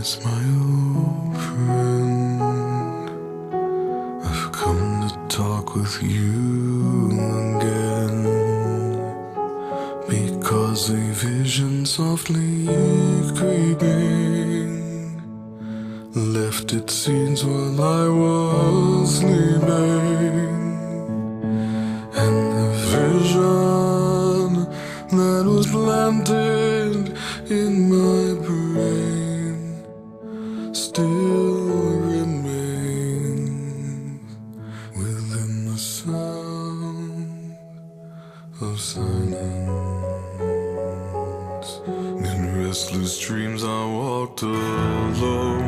miss my old friend. I've come to talk with you again, because a vision softly creeping left its scenes while I was sleeping. And the vision that was planted in my brain still remains within the sound of silence. In restless dreams I walked alone,